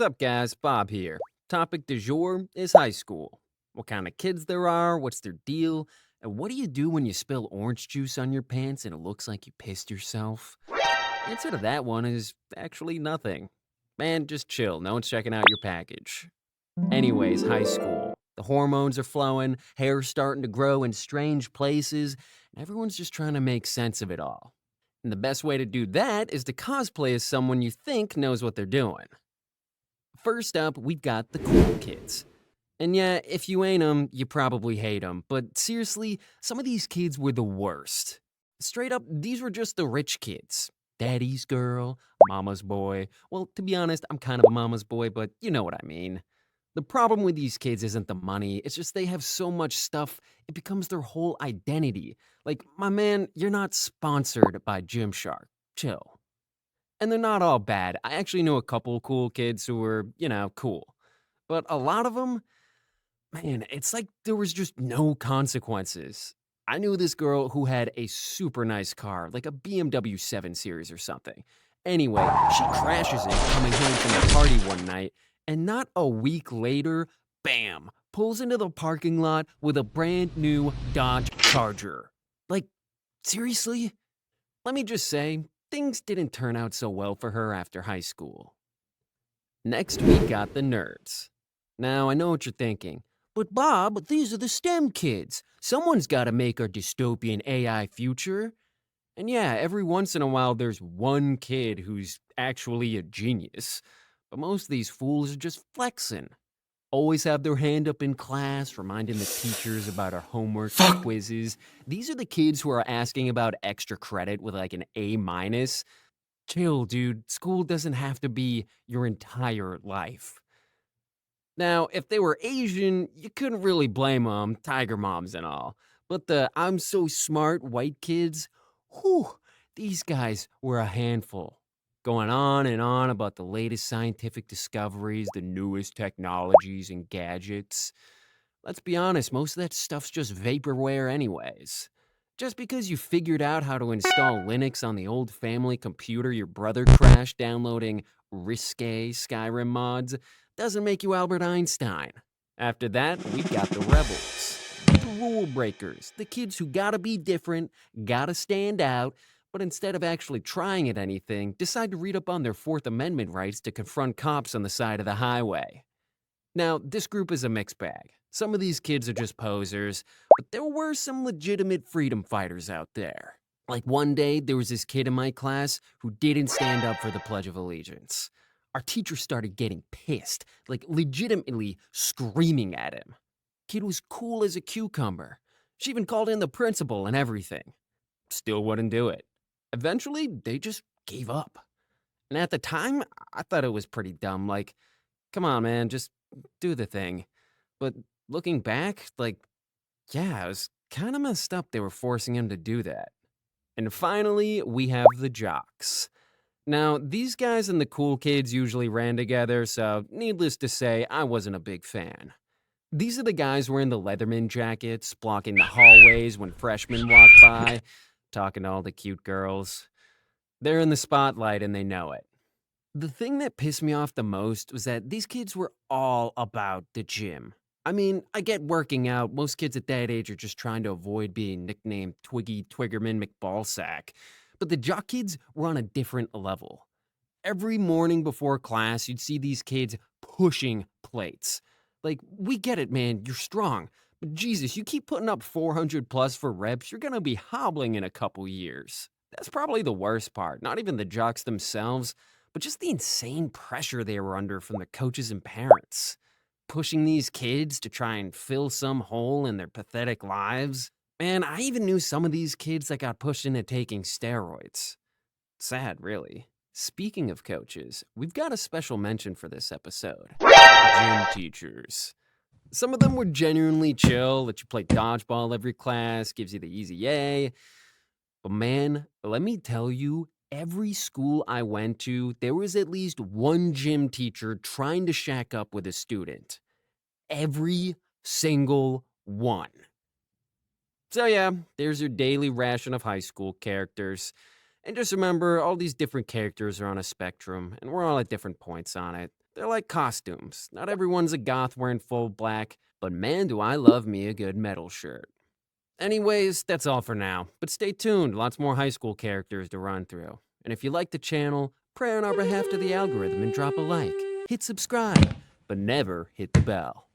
What's up, guys? Bob here. Topic du jour is high school. What kind of kids there are, what's their deal, and what do you do when you spill orange juice on your pants and it looks like you pissed yourself? Answer to that one is actually nothing. Man, just chill. No one's checking out your package. Anyways, high school. The hormones are flowing, hair's starting to grow in strange places, and everyone's just trying to make sense of it all. And the best way to do that is to cosplay as someone you think knows what they're doing. First up, we've got the cool kids. And yeah, if you ain't 'em, you probably hate 'em. But seriously, some of these kids were the worst. Straight up, these were just the rich kids. Daddy's girl, mama's boy. Well, to be honest, I'm kind of a mama's boy, but you know what I mean. The problem with these kids isn't the money, it's just they have so much stuff, it becomes their whole identity. Like, my man, you're not sponsored by Gymshark. Chill. And they're not all bad. I actually know a couple cool kids who were, cool. But a lot of them, man, it's like there was just no consequences. I knew this girl who had a super nice car, like a BMW 7 Series or something. Anyway, she crashes it coming home from the party one night, and not a week later, bam, pulls into the parking lot with a brand new Dodge Charger. Like, seriously? Let me just say, things didn't turn out so well for her after high school. Next, we got the nerds. Now, I know what you're thinking. But Bob, these are the STEM kids. Someone's got to make our dystopian AI future. And yeah, every once in a while there's one kid who's actually a genius. But most of these fools are just flexing. Always have their hand up in class, reminding the teachers about our homework and quizzes. These are the kids who are asking about extra credit with like an A minus. Chill, dude. School doesn't have to be your entire life. Now, if they were Asian, you couldn't really blame them, tiger moms and all. But the I'm so smart white kids, whew, these guys were a handful. Going on and on about the latest scientific discoveries, the newest technologies and gadgets. Let's be honest, most of that stuff's just vaporware, anyways. Just because you figured out how to install Linux on the old family computer your brother crashed downloading risque Skyrim mods doesn't make you Albert Einstein. After that, we've got the rebels, the rule breakers, the kids who gotta be different, gotta stand out, but instead of actually trying at anything, decide to read up on their Fourth Amendment rights to confront cops on the side of the highway. Now, this group is a mixed bag. Some of these kids are just posers, but there were some legitimate freedom fighters out there. Like one day, there was this kid in my class who didn't stand up for the Pledge of Allegiance. Our teacher started getting pissed, like legitimately screaming at him. Kid was cool as a cucumber. She even called in the principal and everything. Still wouldn't do it. Eventually, they just gave up. And at the time, I thought it was pretty dumb. Like, come on, man, just do the thing. But looking back, yeah, it was kind of messed up they were forcing him to do that. And finally, we have the jocks. Now, these guys and the cool kids usually ran together, so needless to say, I wasn't a big fan. These are the guys wearing the Leatherman jackets, blocking the hallways when freshmen walk by, talking to all the cute girls. They're in the spotlight and they know it. The thing that pissed me off the most was that these kids were all about the gym. I mean, I get working out. Most kids at that age are just trying to avoid being nicknamed Twiggy Twiggerman McBallsack. But the jock kids were on a different level. Every morning before class, you'd see these kids pushing plates. Like, we get it, man, you're strong. But Jesus, you keep putting up 400 plus for reps, you're gonna be hobbling in a couple years. That's probably the worst part. Not even the jocks themselves, but just the insane pressure they were under from the coaches and parents. Pushing these kids to try and fill some hole in their pathetic lives. Man, I even knew some of these kids that got pushed into taking steroids. Sad, really. Speaking of coaches, we've got a special mention for this episode. Gym teachers. Some of them were genuinely chill, let you play dodgeball every class, gives you the easy A. But man, let me tell you, every school I went to, there was at least one gym teacher trying to shack up with a student. Every single one. So yeah, there's your daily ration of high school characters. And just remember, all these different characters are on a spectrum, and we're all at different points on it. They're like costumes. Not everyone's a goth wearing full black, but man, do I love me a good metal shirt. Anyways, that's all for now, but stay tuned, lots more high school characters to run through. And if you like the channel, pray on our behalf to the algorithm and drop a like. Hit subscribe, but never hit the bell.